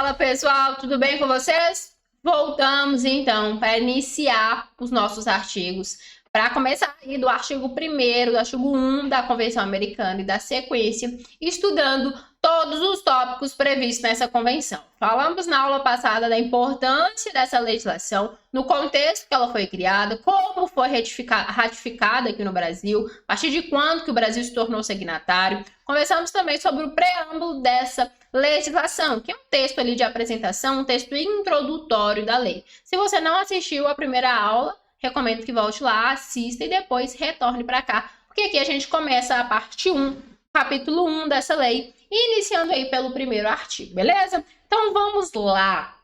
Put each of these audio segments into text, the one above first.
Fala pessoal, tudo bem com vocês? Voltamos então para iniciar os nossos artigos. Para começar aí do artigo 1º, do artigo 1 da Convenção Americana e da sequência, estudando todos os tópicos previstos nessa convenção. Falamos na aula passada da importância dessa legislação, no contexto que ela foi criada, como foi ratificada aqui no Brasil, a partir de quando que o Brasil se tornou signatário. Conversamos também sobre o preâmbulo dessa legislação, que é um texto ali de apresentação, um texto introdutório da lei. Se você não assistiu a primeira aula, recomendo que volte lá, assista e depois retorne para cá, porque aqui a gente começa a parte 1, capítulo 1 dessa lei, iniciando aí pelo primeiro artigo, beleza? Então vamos lá.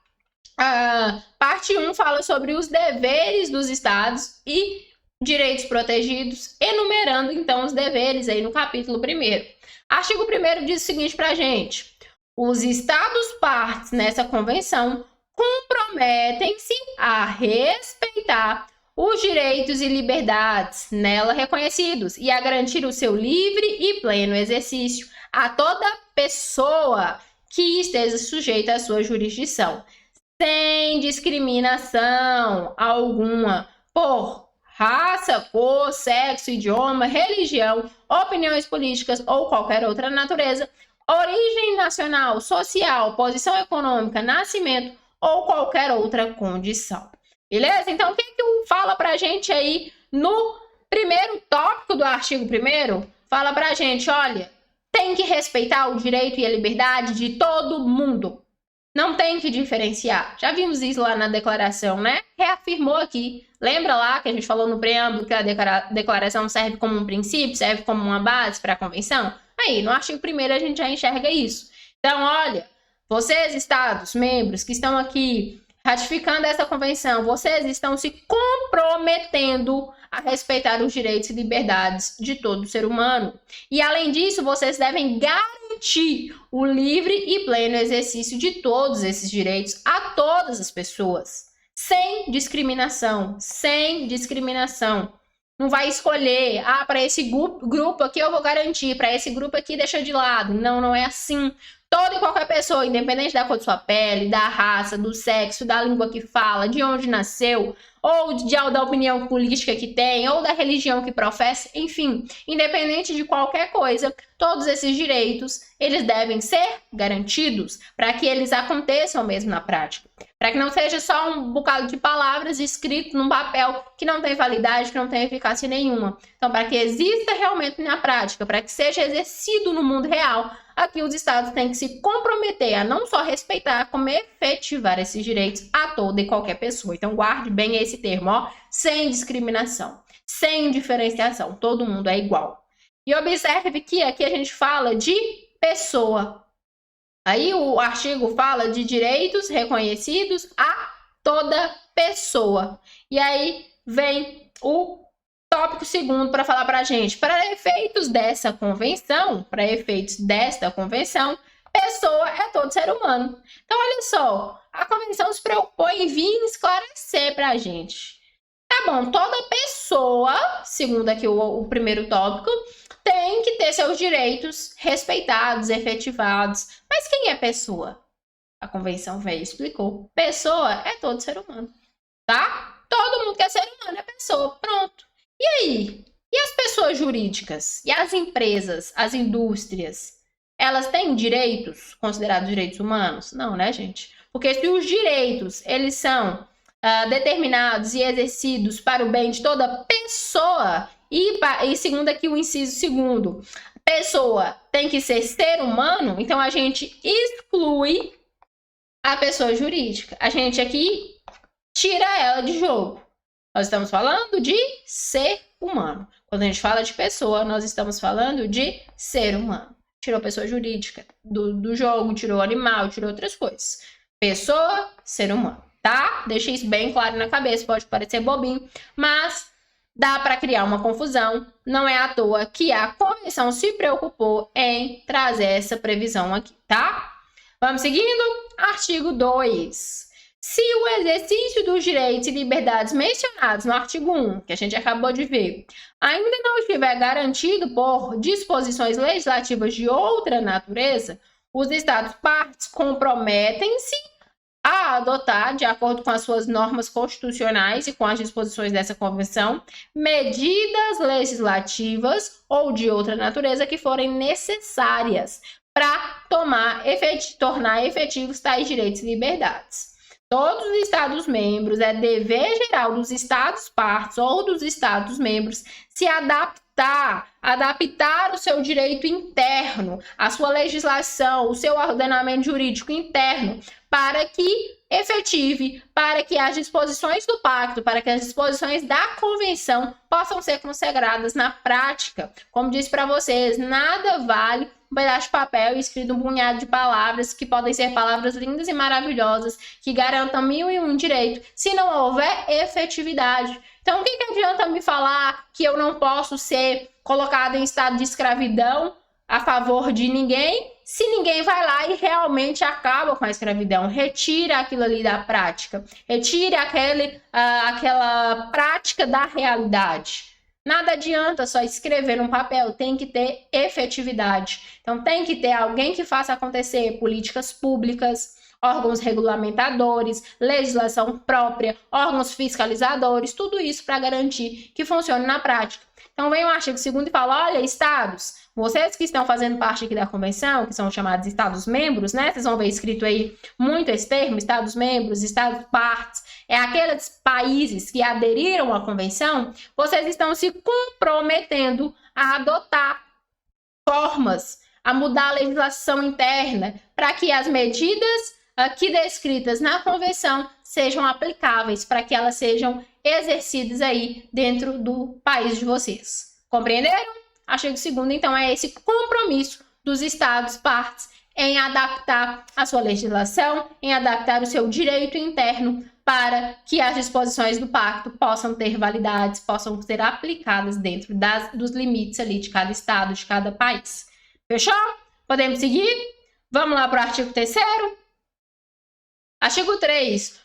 A parte 1 fala sobre os deveres dos estados e direitos protegidos, enumerando então os deveres aí no capítulo 1º. Artigo 1º diz o seguinte pra gente: os estados partes nessa convenção comprometem-se a respeitar os direitos e liberdades nela reconhecidos e a garantir o seu livre e pleno exercício a toda pessoa que esteja sujeita à sua jurisdição, sem discriminação alguma por raça, cor, sexo, idioma, religião, opiniões políticas ou qualquer outra natureza, origem nacional, social, posição econômica, nascimento ou qualquer outra condição. Beleza? Então, o que fala pra gente aí no primeiro tópico do artigo 1º? Fala pra gente, olha, tem que respeitar o direito e a liberdade de todo mundo. Não tem que diferenciar. Já vimos isso lá na declaração, né? Reafirmou aqui. Lembra lá que a gente falou no preâmbulo que a declaração serve como um princípio, serve como uma base para a convenção? Aí, no artigo 1º a gente já enxerga isso. Então, olha, vocês, estados, membros que estão aqui ratificando essa convenção, vocês estão se comprometendo a respeitar os direitos e liberdades de todo ser humano. E, além disso, vocês devem garantir o livre e pleno exercício de todos esses direitos a todas as pessoas, sem discriminação, sem discriminação. Não vai escolher, para esse grupo aqui eu vou garantir, para esse grupo aqui deixa de lado. Não, não é assim. Toda e qualquer pessoa, independente da cor de sua pele, da raça, do sexo, da língua que fala, de onde nasceu, ou da opinião política que tem, ou da religião que professa, enfim, independente de qualquer coisa, todos esses direitos, eles devem ser garantidos para que eles aconteçam mesmo na prática. Para que não seja só um bocado de palavras escrito num papel que não tem validade, que não tem eficácia nenhuma. Então, para que exista realmente na prática, para que seja exercido no mundo real, aqui os estados têm que se comprometer a não só respeitar, como efetivar esses direitos a toda e qualquer pessoa. Então, guarde bem esse termo, ó, sem discriminação, sem diferenciação, todo mundo é igual. E observe que aqui a gente fala de pessoa. Aí o artigo fala de direitos reconhecidos a toda pessoa. E aí vem o tópico 2º para falar para a gente, para efeitos desta convenção, pessoa é todo ser humano. Então, olha só, a convenção se preocupou em vir esclarecer para a gente. Tá bom, toda pessoa, segundo aqui o primeiro tópico, tem que ter seus direitos respeitados, efetivados. Mas quem é pessoa? A convenção veio e explicou. Pessoa é todo ser humano, tá? Todo mundo que é ser humano é pessoa, pronto. E aí? E as pessoas jurídicas? E as empresas, as indústrias? Elas têm direitos considerados direitos humanos? Não, né, gente? Porque se os direitos, eles são determinados e exercidos para o bem de toda pessoa, e segundo aqui o inciso 2º, pessoa tem que ser ser humano, então a gente exclui a pessoa jurídica. A gente aqui tira ela de jogo. Nós estamos falando de ser humano. Quando a gente fala de pessoa, nós estamos falando de ser humano. Tirou pessoa jurídica do jogo, tirou animal, tirou outras coisas. Pessoa, ser humano, tá? Deixa isso bem claro na cabeça, pode parecer bobinho, mas dá para criar uma confusão. Não é à toa que a convenção se preocupou em trazer essa previsão aqui, tá? Vamos seguindo? Artigo 2. Se o exercício dos direitos e liberdades mencionados no artigo 1, que a gente acabou de ver, ainda não estiver garantido por disposições legislativas de outra natureza, Os Estados partes comprometem-se a adotar, de acordo com as suas normas constitucionais e com as disposições dessa convenção, medidas legislativas ou de outra natureza que forem necessárias para tornar efetivos tais direitos e liberdades. Todos os Estados-membros, é dever geral dos Estados-partes ou dos Estados-membros se adaptar o seu direito interno, a sua legislação, o seu ordenamento jurídico interno, para que efetive, para que as disposições do pacto, para que as disposições da convenção possam ser consagradas na prática. Como disse para vocês, nada vale um pedaço de papel escrito um punhado de palavras, que podem ser palavras lindas e maravilhosas, que garantam 1001 direito, se não houver efetividade. Então, o que adianta me falar que eu não posso ser colocado em estado de escravidão a favor de ninguém, se ninguém vai lá e realmente acaba com a escravidão, retira aquilo ali da prática, retira aquela prática da realidade. Nada adianta só escrever num papel, tem que ter efetividade. Então, tem que ter alguém que faça acontecer políticas públicas, órgãos regulamentadores, legislação própria, órgãos fiscalizadores, tudo isso para garantir que funcione na prática. Então, vem o artigo 2º e fala, olha, estados, vocês que estão fazendo parte aqui da convenção, que são chamados estados-membros, né? Vocês vão ver escrito aí muito esse termo, estados-membros, estados-partes, é aqueles países que aderiram à convenção, vocês estão se comprometendo a adotar formas, a mudar a legislação interna, para que as medidas aqui descritas na convenção sejam aplicáveis, para que elas sejam exercidas aí dentro do país de vocês. Compreenderam? Artigo 2º, então, é esse compromisso dos Estados-partes em adaptar a sua legislação, em adaptar o seu direito interno para que as disposições do pacto possam ter validades, possam ser aplicadas dentro dos limites ali de cada estado, de cada país. Fechou? Podemos seguir? Vamos lá para o artigo 3º? Artigo 3.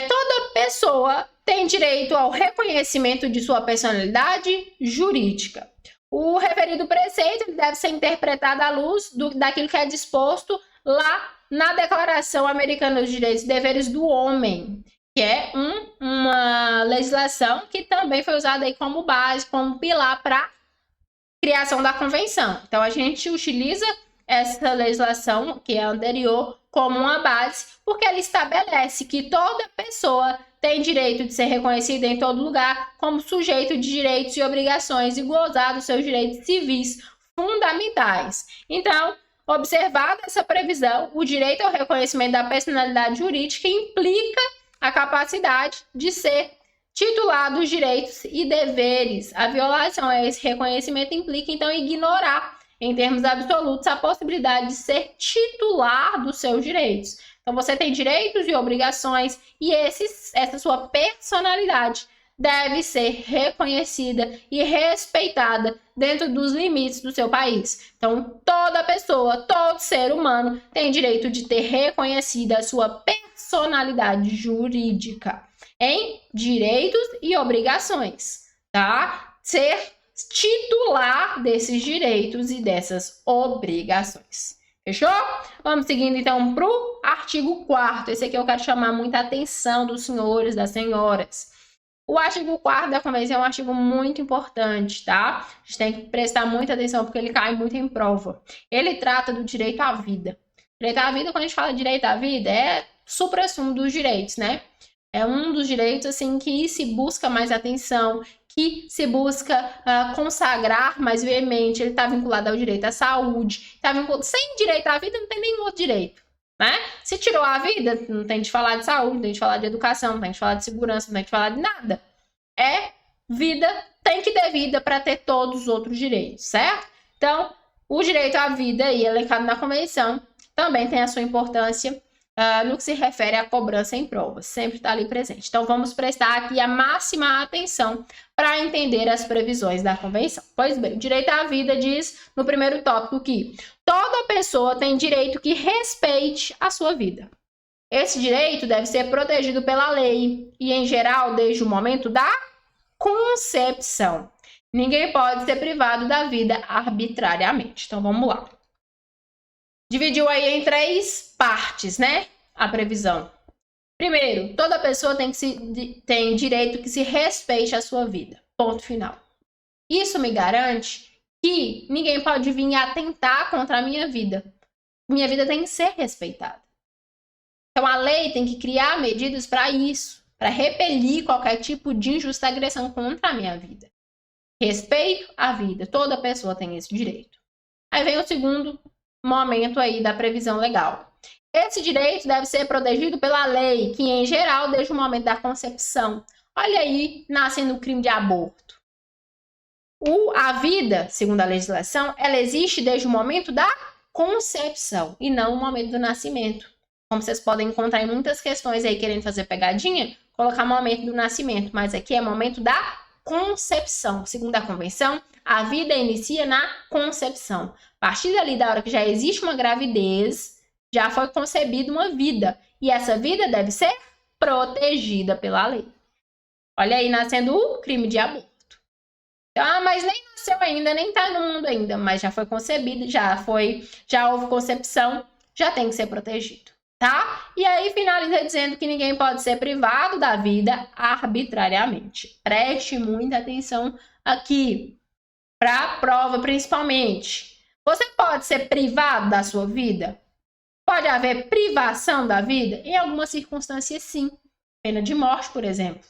Toda pessoa tem direito ao reconhecimento de sua personalidade jurídica. O referido preceito deve ser interpretado à luz daquilo que é disposto lá na Declaração Americana dos Direitos e Deveres do Homem, que é uma legislação que também foi usada aí como base, como pilar para a criação da convenção. Então, a gente utiliza essa legislação, que é anterior, como uma base, porque ela estabelece que toda pessoa tem direito de ser reconhecida em todo lugar como sujeito de direitos e obrigações e gozar dos seus direitos civis fundamentais. Então, observada essa previsão, o direito ao reconhecimento da personalidade jurídica implica a capacidade de ser titular dos direitos e deveres. A violação a esse reconhecimento implica, então, ignorar, em termos absolutos, a possibilidade de ser titular dos seus direitos. Então, você tem direitos e obrigações e essa sua personalidade deve ser reconhecida e respeitada dentro dos limites do seu país. Então, toda pessoa, todo ser humano tem direito de ter reconhecida a sua personalidade jurídica em direitos e obrigações, tá? Ser titular desses direitos e dessas obrigações. Fechou? Vamos seguindo então para o artigo 4º. Esse aqui eu quero chamar muita atenção dos senhores, das senhoras. O artigo 4º da Convenção é um artigo muito importante, tá? A gente tem que prestar muita atenção porque ele cai muito em prova. Ele trata do direito à vida. Direito à vida, quando a gente fala de direito à vida, é suprassumo dos direitos, né? É um dos direitos assim que se busca mais atenção, que se busca consagrar mais veemente. Ele está vinculado ao direito à saúde. Sem direito à vida não tem nenhum outro direito, né? Se tirou a vida, não tem de falar de saúde, não tem de falar de educação, não tem de falar de segurança, não tem de falar de nada. É vida, tem que ter vida para ter todos os outros direitos, certo? Então, o direito à vida, aí, elencado na Convenção, também tem a sua importância no que se refere à cobrança em provas, sempre está ali presente. Então, vamos prestar aqui a máxima atenção para entender as previsões da Convenção. Pois bem, o direito à vida diz no primeiro tópico que toda pessoa tem direito que respeite a sua vida. Esse direito deve ser protegido pela lei e, em geral, desde o momento da concepção. Ninguém pode ser privado da vida arbitrariamente. Então, vamos lá. dividiu aí em 3 partes, né? A previsão. Primeiro, toda pessoa tem direito que se respeite a sua vida. Ponto final. Isso me garante que ninguém pode vir atentar contra a minha vida. Minha vida tem que ser respeitada. Então, a lei tem que criar medidas para isso, para repelir qualquer tipo de injusta agressão contra a minha vida. Respeito à vida. Toda pessoa tem esse direito. Aí vem o segundo momento aí da previsão legal. Esse direito deve ser protegido pela lei, que em geral desde o momento da concepção. Olha aí, nascendo o crime de aborto. A vida, segundo a legislação, ela existe desde o momento da concepção e não o momento do nascimento. Como vocês podem encontrar em muitas questões aí querendo fazer pegadinha, colocar momento do nascimento, mas aqui é momento da concepção. Segundo a convenção, a vida inicia na concepção. A partir dali, da hora que já existe uma gravidez, já foi concebida uma vida. E essa vida deve ser protegida pela lei. Olha aí, nascendo o crime de aborto. Então, mas nem nasceu ainda, nem tá no mundo ainda, mas já foi concebido, já houve concepção, já tem que ser protegido, tá? E aí finaliza dizendo que ninguém pode ser privado da vida arbitrariamente. Preste muita atenção aqui, para a prova principalmente. Você pode ser privado da sua vida? Pode haver privação da vida? Em algumas circunstâncias, sim. Pena de morte, por exemplo.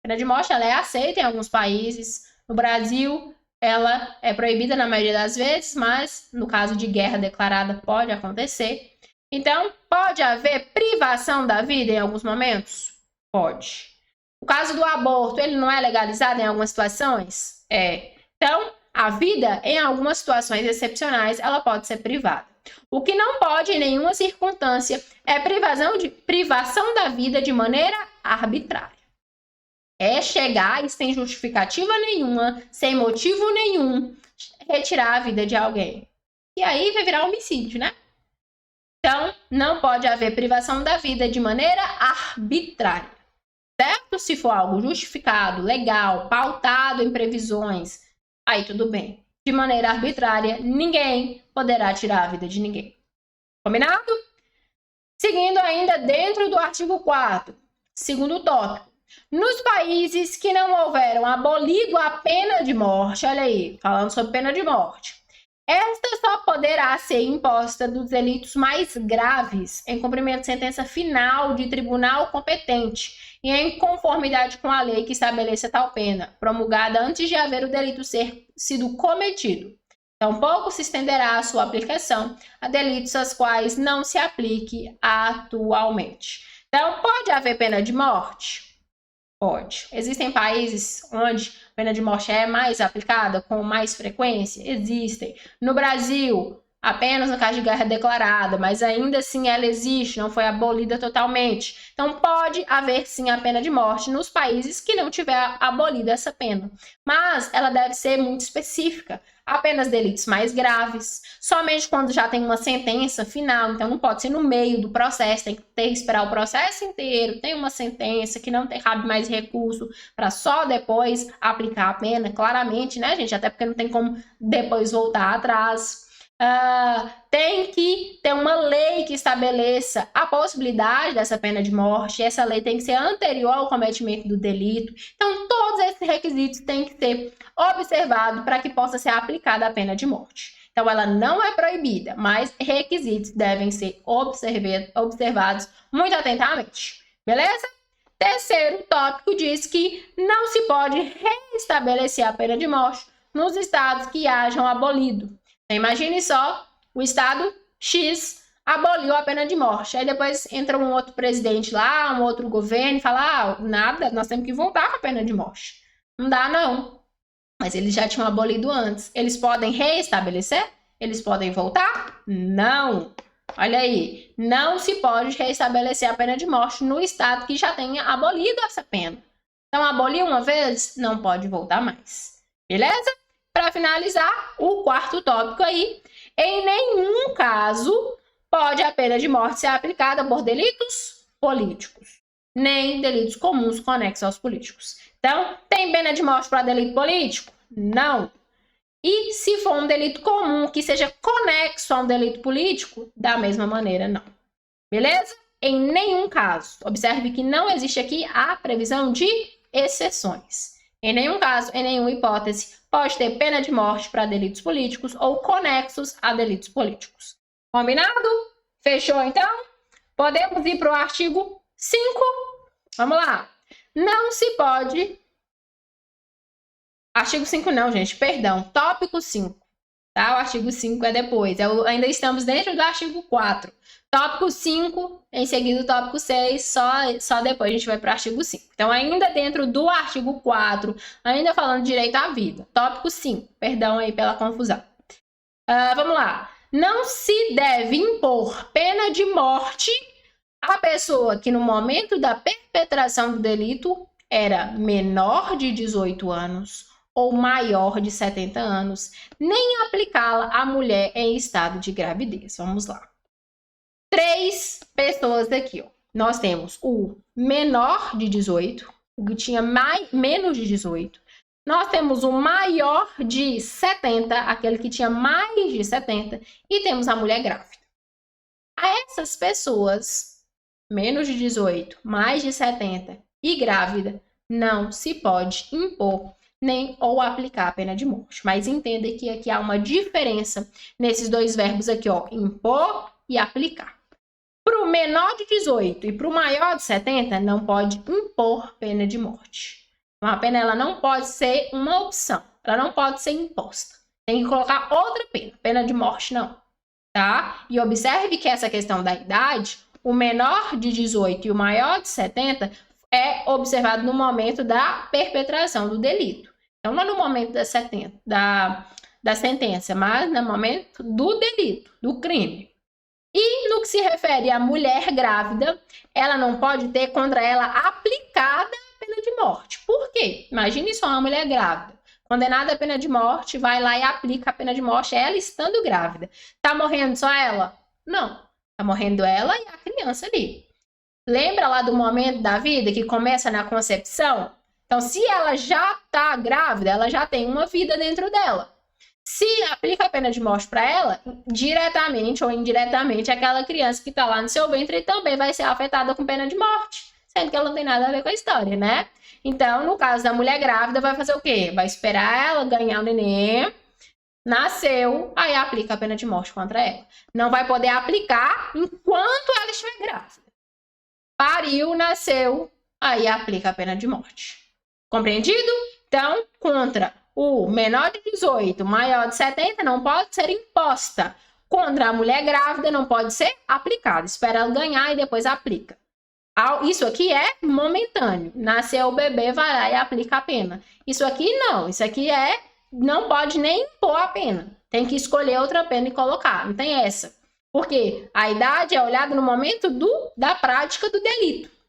Pena de morte ela é aceita em alguns países. No Brasil, ela é proibida na maioria das vezes, mas no caso de guerra declarada pode acontecer. Então, pode haver privação da vida em alguns momentos? Pode. O caso do aborto, ele não é legalizado em algumas situações? É. Então, a vida, em algumas situações excepcionais, ela pode ser privada. O que não pode, em nenhuma circunstância, é privação da vida de maneira arbitrária. É chegar e sem justificativa nenhuma, sem motivo nenhum, retirar a vida de alguém. E aí vai virar homicídio, né? Então, não pode haver privação da vida de maneira arbitrária. Certo? Se for algo justificado, legal, pautado em previsões, aí tudo bem. De maneira arbitrária, ninguém poderá tirar a vida de ninguém. Combinado? Seguindo ainda dentro do artigo 4º, segundo tópico. Nos países que não houveram abolido a pena de morte, olha aí, falando sobre pena de morte, esta só poderá ser imposta dos delitos mais graves em cumprimento de sentença final de tribunal competente e em conformidade com a lei que estabeleça tal pena, promulgada antes de haver o delito sido cometido. Tampouco se estenderá a sua aplicação a delitos aos quais não se aplique atualmente. Então, pode haver pena de morte? Pode. Existem países onde a pena de morte é mais aplicada, com mais frequência? Existem. No Brasil, apenas no caso de guerra declarada, mas ainda assim ela existe, não foi abolida totalmente. Então pode haver sim a pena de morte nos países que não tiver abolida essa pena. Mas ela deve ser muito específica. Apenas delitos mais graves, somente quando já tem uma sentença final, então não pode ser no meio do processo, tem que esperar o processo inteiro, tem uma sentença que não cabe mais recurso para só depois aplicar a pena, claramente, né, gente? Até porque não tem como depois voltar atrás. Tem que ter uma lei que estabeleça a possibilidade dessa pena de morte. Essa lei tem que ser anterior ao cometimento do delito. Então, todos esses requisitos têm que ser observados para que possa ser aplicada a pena de morte. Então, ela não é proibida, mas requisitos devem ser observados muito atentamente. Beleza? Terceiro tópico diz que não se pode reestabelecer a pena de morte nos estados que hajam abolido. Imagine só, o estado X aboliu a pena de morte. Aí depois entra um outro presidente lá, um outro governo e fala, nada, nós temos que voltar com a pena de morte. Não dá, não. Mas eles já tinham abolido antes. Eles podem reestabelecer? Eles podem voltar? Não. Olha aí, não se pode reestabelecer a pena de morte no estado que já tenha abolido essa pena. Então, aboliu uma vez, não pode voltar mais. Beleza? Para finalizar, o quarto tópico aí, em nenhum caso pode a pena de morte ser aplicada por delitos políticos, nem delitos comuns conexos aos políticos. Então, tem pena de morte para delito político? Não. E se for um delito comum que seja conexo a um delito político, da mesma maneira, não. Beleza? Em nenhum caso. Observe que não existe aqui a previsão de exceções. Em nenhum caso, em nenhuma hipótese, pode ter pena de morte para delitos políticos ou conexos a delitos políticos. Combinado? Fechou, então? Podemos ir para o artigo 5. Vamos lá. Não se pode... Artigo 5 não, gente, perdão. Tópico 5. Tá? O artigo 5 é depois. Ainda estamos dentro do artigo 4. Tópico 5, em seguida o tópico 6, só depois a gente vai para o artigo 5. Então, ainda dentro do artigo 4, ainda falando de direito à vida. Tópico 5, perdão aí pela confusão. Vamos lá. Não se deve impor pena de morte à pessoa que no momento da perpetração do delito era menor de 18 anos ou maior de 70 anos, nem aplicá-la à mulher em estado de gravidez. Vamos lá. 3 pessoas aqui, ó. Nós temos o menor de 18, o que tinha menos de 18. Nós temos o maior de 70, aquele que tinha mais de 70. E temos a mulher grávida. A essas pessoas, menos de 18, mais de 70 e grávida, não se pode impor nem ou aplicar a pena de morte. Mas entenda que aqui há uma diferença nesses dois verbos aqui, ó, impor e aplicar. Para o menor de 18 e para o maior de 70, não pode impor pena de morte. Então, a pena ela não pode ser uma opção, ela não pode ser imposta. Tem que colocar outra pena, pena de morte não, tá? E observe que essa questão da idade, o menor de 18 e o maior de 70 é observado no momento da perpetração do delito. Então, não é no momento da sentença, mas no momento do delito, do crime. E no que se refere à mulher grávida, ela não pode ter contra ela aplicada a pena de morte. Por quê? Imagine só uma mulher grávida, condenada à pena de morte, vai lá e aplica a pena de morte, ela estando grávida. Tá morrendo só ela? Não. Tá morrendo ela e a criança ali. Lembra lá do momento da vida que começa na concepção? Então, se ela já tá grávida, ela já tem uma vida dentro dela. Se aplica a pena de morte para ela, diretamente ou indiretamente, aquela criança que está lá no seu ventre também vai ser afetada com pena de morte, sendo que ela não tem nada a ver com a história, né? Então, no caso da mulher grávida, vai fazer o quê? Vai esperar ela ganhar o neném, nasceu, aí aplica a pena de morte contra ela. Não vai poder aplicar enquanto ela estiver grávida. Pariu, nasceu, aí aplica a pena de morte. Compreendido? Então, contra o menor de 18, maior de 70, não pode ser imposta. Contra a mulher grávida, não pode ser aplicada. Espera ela ganhar e depois aplica. Isso aqui é momentâneo. Nasceu o bebê, vai lá e aplica a pena. Isso aqui não. Isso aqui não pode nem impor a pena. Tem que escolher outra pena e colocar. Não tem essa. Porque a idade é olhada no momento da prática do delito.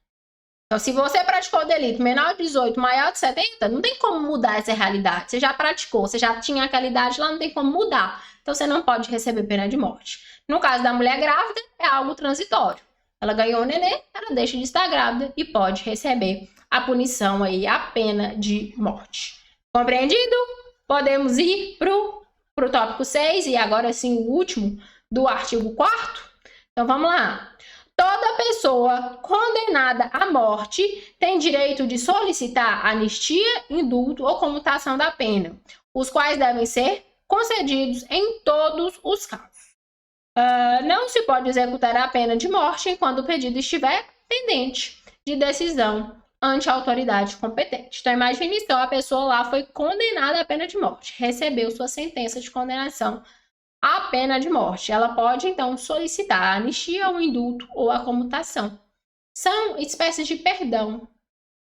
Então, se você praticou o delito menor de 18, maior de 70, não tem como mudar essa realidade. Você já praticou, você já tinha aquela idade lá, não tem como mudar. Então, você não pode receber pena de morte. No caso da mulher grávida, é algo transitório. Ela ganhou o neném, ela deixa de estar grávida e pode receber a punição aí, a pena de morte. Compreendido? Podemos ir para o tópico 6 e agora sim o último do artigo 4º. Então, vamos lá. Toda pessoa condenada à morte tem direito de solicitar anistia, indulto ou comutação da pena, os quais devem ser concedidos em todos os casos. Não se pode executar a pena de morte enquanto o pedido estiver pendente de decisão ante a autoridade competente. Então, imagine só, a pessoa lá foi condenada à pena de morte, recebeu sua sentença de condenação à pena de morte. Ela pode, então, solicitar a anistia, o indulto ou a comutação. São espécies de perdão.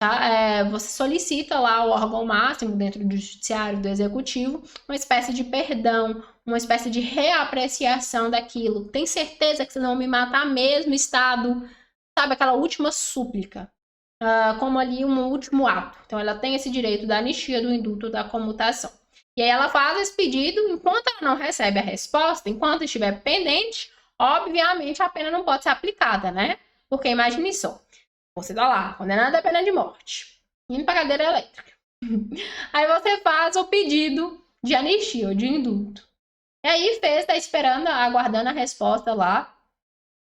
Tá? Você solicita lá o órgão máximo dentro do judiciário, do executivo, uma espécie de perdão, uma espécie de reapreciação daquilo. Tem certeza que vocês vão me matar mesmo, Estado? Sabe, aquela última súplica. Como ali um último ato. Então, ela tem esse direito da anistia, do indulto, da comutação. E aí ela faz esse pedido, enquanto ela não recebe a resposta, enquanto estiver pendente, obviamente a pena não pode ser aplicada, né? Porque imagine só, você tá lá, condenada à pena de morte, indo pra cadeira elétrica. Aí você faz o pedido de anistia ou de indulto. E aí tá esperando, aguardando a resposta lá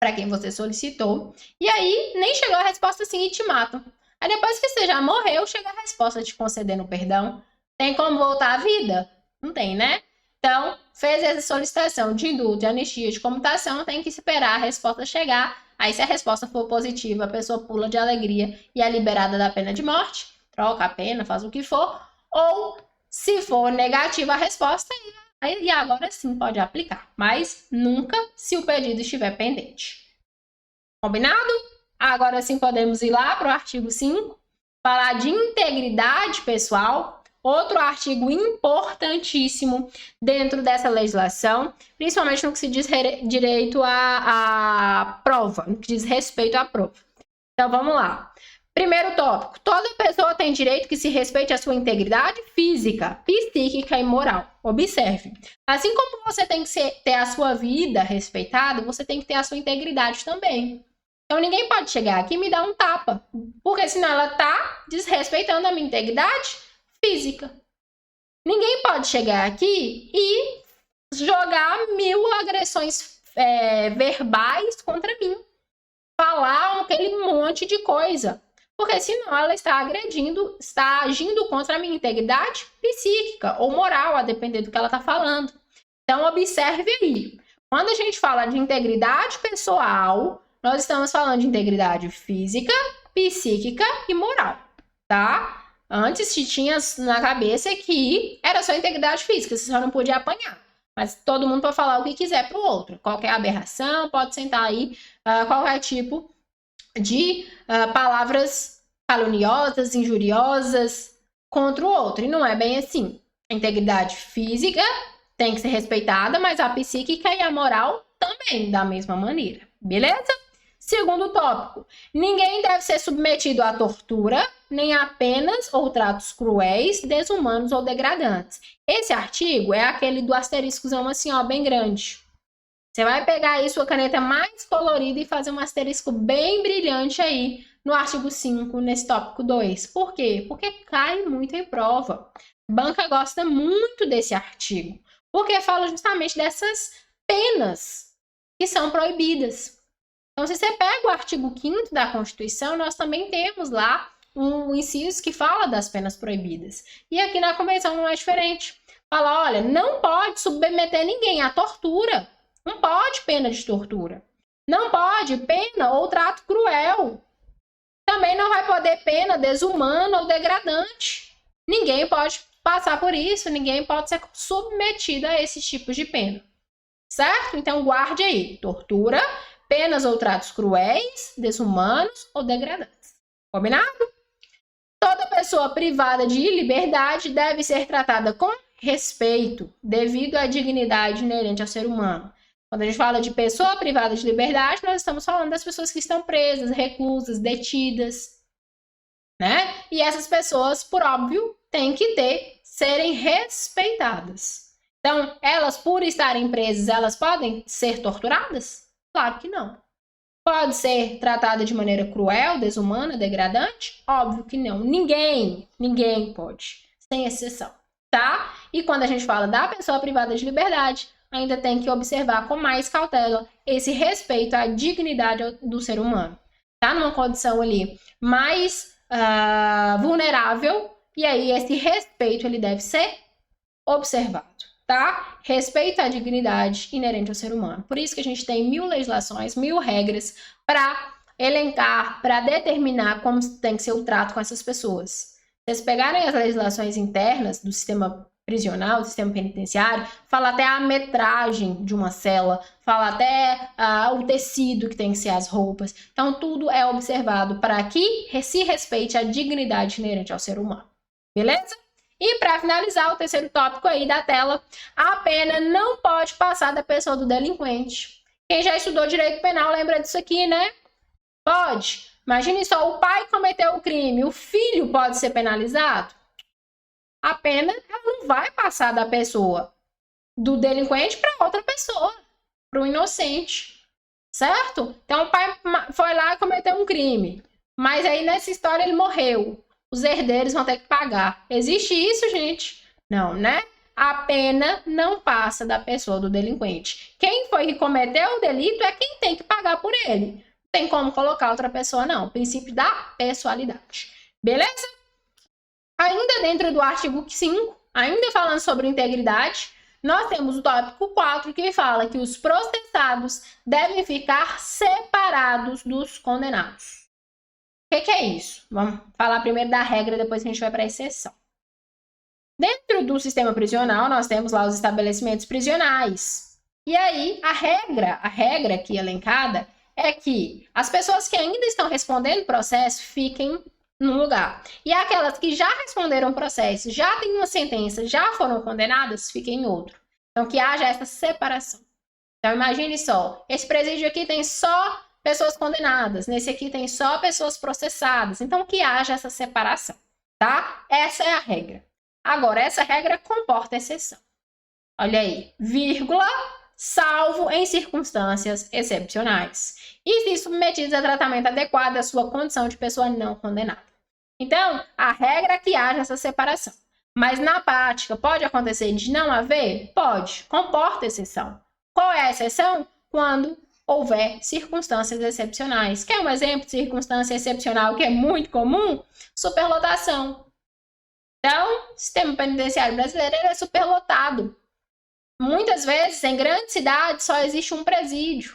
para quem você solicitou. E aí nem chegou a resposta assim e te matam. Aí depois que você já morreu, chega a resposta te concedendo perdão. Tem como voltar à vida? Não tem, né? Então, fez essa solicitação de indulto, de anistia, de comutação, tem que esperar a resposta chegar. Aí, se a resposta for positiva, a pessoa pula de alegria e é liberada da pena de morte, troca a pena, faz o que for. Ou, se for negativa a resposta, e agora sim pode aplicar. Mas nunca se o pedido estiver pendente. Combinado? Agora sim podemos ir lá para o artigo 5, falar de integridade pessoal. Outro artigo importantíssimo dentro dessa legislação, principalmente no que se diz direito à prova, no que diz respeito à prova. Então vamos lá. Primeiro tópico, toda pessoa tem direito que se respeite a sua integridade física, psíquica e moral. Observe, assim como você tem que ter a sua vida respeitada, você tem que ter a sua integridade também. Então ninguém pode chegar aqui e me dar um tapa, porque senão ela está desrespeitando a minha integridade física. Ninguém pode chegar aqui e jogar 1000 agressões verbais contra mim, falar aquele monte de coisa. Porque senão ela está agredindo, está agindo contra a minha integridade psíquica ou moral, a depender do que ela está falando. Então, observe aí. Quando a gente fala de integridade pessoal, nós estamos falando de integridade física, psíquica e moral, tá? Antes te tinha na cabeça que era só integridade física, você só não podia apanhar. Mas todo mundo pode falar o que quiser para o outro. Qualquer aberração, pode sentar aí qualquer tipo de palavras caluniosas, injuriosas contra o outro. E não é bem assim. A integridade física tem que ser respeitada, mas a psíquica e a moral também, da mesma maneira. Beleza? Segundo tópico, ninguém deve ser submetido à tortura, nem a penas ou tratos cruéis, desumanos ou degradantes. Esse artigo é aquele do asteriscozão assim, ó, bem grande. Você vai pegar aí sua caneta mais colorida e fazer um asterisco bem brilhante aí no artigo 5, nesse tópico 2. Por quê? Porque cai muito em prova. Banca gosta muito desse artigo, porque fala justamente dessas penas que são proibidas. Então, se você pega o artigo 5º da Constituição, nós também temos lá um inciso que fala das penas proibidas. E aqui na Convenção não é diferente. Fala, olha, não pode submeter ninguém à tortura. Não pode pena de tortura. Não pode pena ou trato cruel. Também não vai poder pena desumana ou degradante. Ninguém pode passar por isso, ninguém pode ser submetido a esses tipos de pena. Certo? Então, guarde aí. Tortura, penas ou tratos cruéis, desumanos ou degradantes. Combinado? Toda pessoa privada de liberdade deve ser tratada com respeito, devido à dignidade inerente ao ser humano. Quando a gente fala de pessoa privada de liberdade, nós estamos falando das pessoas que estão presas, reclusas, detidas, né? E essas pessoas, por óbvio, têm que serem respeitadas. Então, elas, por estarem presas, elas podem ser torturadas? Claro que não. Pode ser tratada de maneira cruel, desumana, degradante? Óbvio que não. Ninguém pode, sem exceção, tá? E quando a gente fala da pessoa privada de liberdade, ainda tem que observar com mais cautela esse respeito à dignidade do ser humano. Tá numa condição ali mais vulnerável, e aí esse respeito ele deve ser observado, tá? Respeito à dignidade inerente ao ser humano. Por isso que a gente tem 1000 legislações, 1000 regras para elencar, para determinar como tem que ser o trato com essas pessoas. Se vocês pegarem as legislações internas do sistema prisional, do sistema penitenciário, fala até a metragem de uma cela, fala até o tecido que tem que ser as roupas. Então, tudo é observado para que se respeite a dignidade inerente ao ser humano. Beleza? E para finalizar, o terceiro tópico aí da tela, a pena não pode passar da pessoa do delinquente. Quem já estudou direito penal lembra disso aqui, né? Pode. Imagine só, o pai cometeu o crime, o filho pode ser penalizado? A pena não vai passar da pessoa do delinquente para outra pessoa, para o inocente, certo? Então o pai foi lá e cometeu um crime, mas aí nessa história ele morreu. Os herdeiros vão ter que pagar. Existe isso, gente? Não, né? a pena não passa da pessoa do delinquente. Quem foi que cometeu o delito é quem tem que pagar por ele. Não tem como colocar outra pessoa, não. O princípio da pessoalidade. Beleza? Ainda dentro do artigo 5, ainda falando sobre integridade, nós temos o tópico 4, que fala que os processados devem ficar separados dos condenados. O que é isso? Vamos falar primeiro da regra, depois a gente vai para a exceção. Dentro do sistema prisional, nós temos lá os estabelecimentos prisionais. E aí, a regra aqui elencada é que as pessoas que ainda estão respondendo o processo fiquem num lugar. E aquelas que já responderam o processo, já têm uma sentença, já foram condenadas, fiquem em outro. Então, que haja essa separação. Então, imagine só, esse presídio aqui tem só pessoas condenadas, nesse aqui tem só pessoas processadas. Então, que haja essa separação, tá? Essa é a regra. Agora, essa regra comporta exceção. Olha aí, vírgula, salvo em circunstâncias excepcionais. E se submetidos a tratamento adequado à sua condição de pessoa não condenada. Então, a regra é que haja essa separação. Mas na prática, pode acontecer de não haver? Pode, comporta exceção. Qual é a exceção? Quando houver circunstâncias excepcionais. Quer um exemplo de circunstância excepcional que é muito comum? Superlotação. Então, o sistema penitenciário brasileiro é superlotado. Muitas vezes, em grandes cidades, só existe um presídio.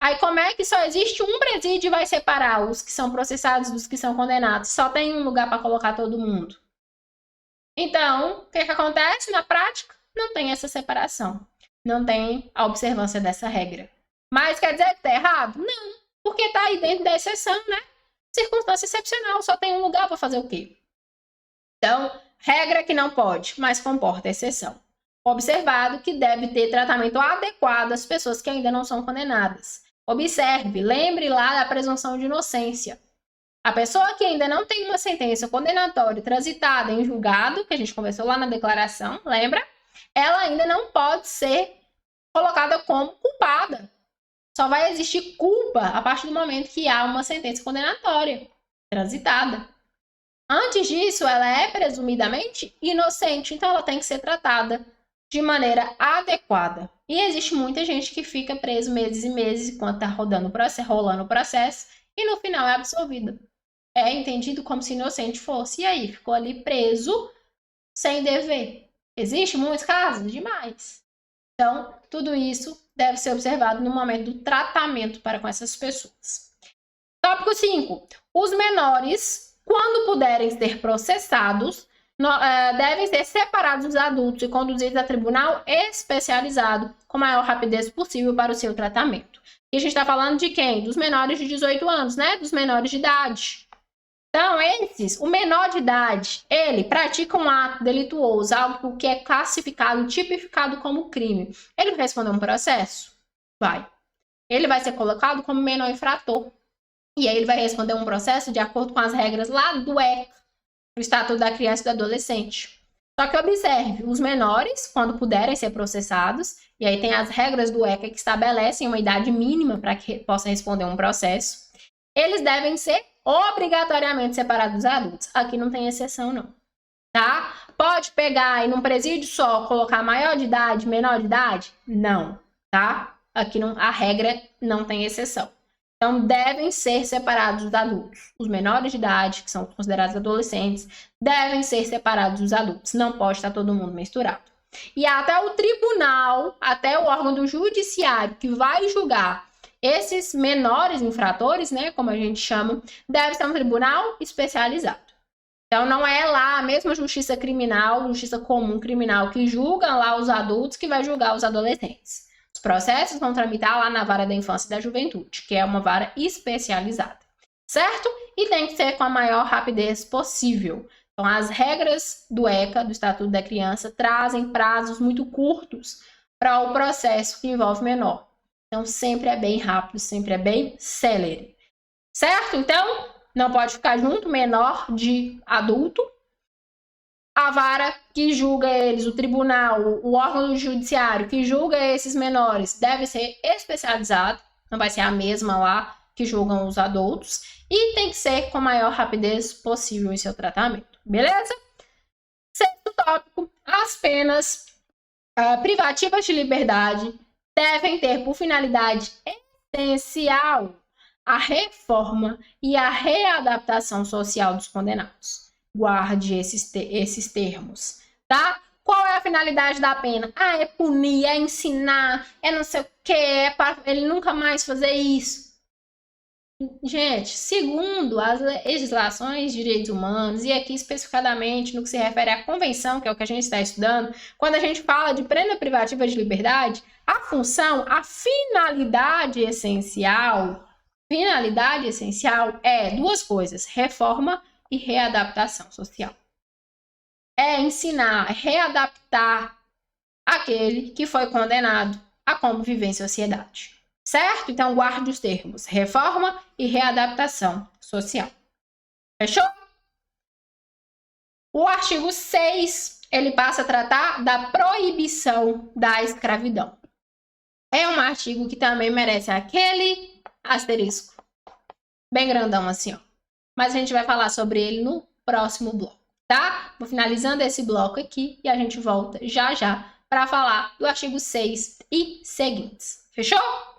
Aí, como é que só existe um presídio e vai separar os que são processados dos que são condenados? Só tem um lugar para colocar todo mundo. Então, o que acontece na prática? Não tem essa separação. Não tem a observância dessa regra. Mas quer dizer que está errado? Não, porque está aí dentro da exceção, né? Circunstância excepcional, só tem um lugar para fazer o quê? Então, regra que não pode, mas comporta exceção. Observado que deve ter tratamento adequado às pessoas que ainda não são condenadas. Observe, lembre lá da presunção de inocência. A pessoa que ainda não tem uma sentença condenatória transitada em julgado, que a gente conversou lá na declaração, lembra? Ela ainda não pode ser colocada como culpada. Só vai existir culpa a partir do momento que há uma sentença condenatória transitada. Antes disso, ela é presumidamente inocente, então ela tem que ser tratada de maneira adequada. E existe muita gente que fica preso meses e meses enquanto está rolando o processo e no final é absolvida. É entendido como se inocente fosse. E aí, ficou ali preso sem dever. Existem muitos casos? Demais. Então, tudo isso deve ser observado no momento do tratamento para com essas pessoas. Tópico 5. Os menores, quando puderem ser processados, devem ser separados dos adultos e conduzidos a tribunal especializado com a maior rapidez possível para o seu tratamento. E a gente está falando de quem? Dos menores de 18 anos, né? Dos menores de idade. Então, o menor de idade, ele pratica um ato delituoso, algo que é classificado, tipificado como crime. Ele vai responder um processo? Vai. Ele vai ser colocado como menor infrator. E aí ele vai responder um processo de acordo com as regras lá do ECA, o Estatuto da Criança e do Adolescente. Só que observe, os menores, quando puderem ser processados, e aí tem as regras do ECA que estabelecem uma idade mínima para que possa responder um processo, eles devem ser obrigatoriamente separados dos adultos. Aqui não tem exceção, não. Tá? Pode pegar e num presídio só colocar maior de idade, menor de idade? Não. Tá? Aqui não, a regra não tem exceção. Então, devem ser separados dos adultos. Os menores de idade, que são considerados adolescentes, devem ser separados dos adultos. Não pode estar todo mundo misturado. E até o tribunal, até o órgão do judiciário que vai julgar esses menores infratores, né, como a gente chama, deve ser um tribunal especializado. Então, não é lá a mesma justiça criminal, justiça comum criminal, que julga lá os adultos, que vai julgar os adolescentes. Os processos vão tramitar lá na vara da infância e da juventude, que é uma vara especializada, certo? E tem que ser com a maior rapidez possível. Então, as regras do ECA, do Estatuto da Criança, trazem prazos muito curtos para o processo que envolve menor. Então, sempre é bem rápido, sempre é bem célere. Certo? Então, não pode ficar junto, menor de adulto. A vara que julga eles, o tribunal, o órgão do judiciário que julga esses menores deve ser especializado. Não vai ser a mesma lá que julgam os adultos. E tem que ser com a maior rapidez possível em seu tratamento. Beleza? Sexto tópico, as penas privativas de liberdade devem ter por finalidade essencial a reforma e a readaptação social dos condenados. Guarde esses termos, tá? Qual é a finalidade da pena? Ah, é punir, é ensinar, é não sei o que, é para ele nunca mais fazer isso. Gente, segundo as legislações de direitos humanos, e aqui especificadamente no que se refere à convenção, que é o que a gente está estudando, quando a gente fala de pena privativa de liberdade, a função, a finalidade essencial é duas coisas: reforma e readaptação social. É ensinar, readaptar aquele que foi condenado a como viver em sociedade. Certo? Então, guarde os termos: reforma e readaptação social. Fechou? O artigo 6, ele passa a tratar da proibição da escravidão. É um artigo que também merece aquele asterisco bem grandão assim, ó. Mas a gente vai falar sobre ele no próximo bloco, tá? Vou finalizando esse bloco aqui e a gente volta já já para falar do artigo 6 e seguintes. Fechou?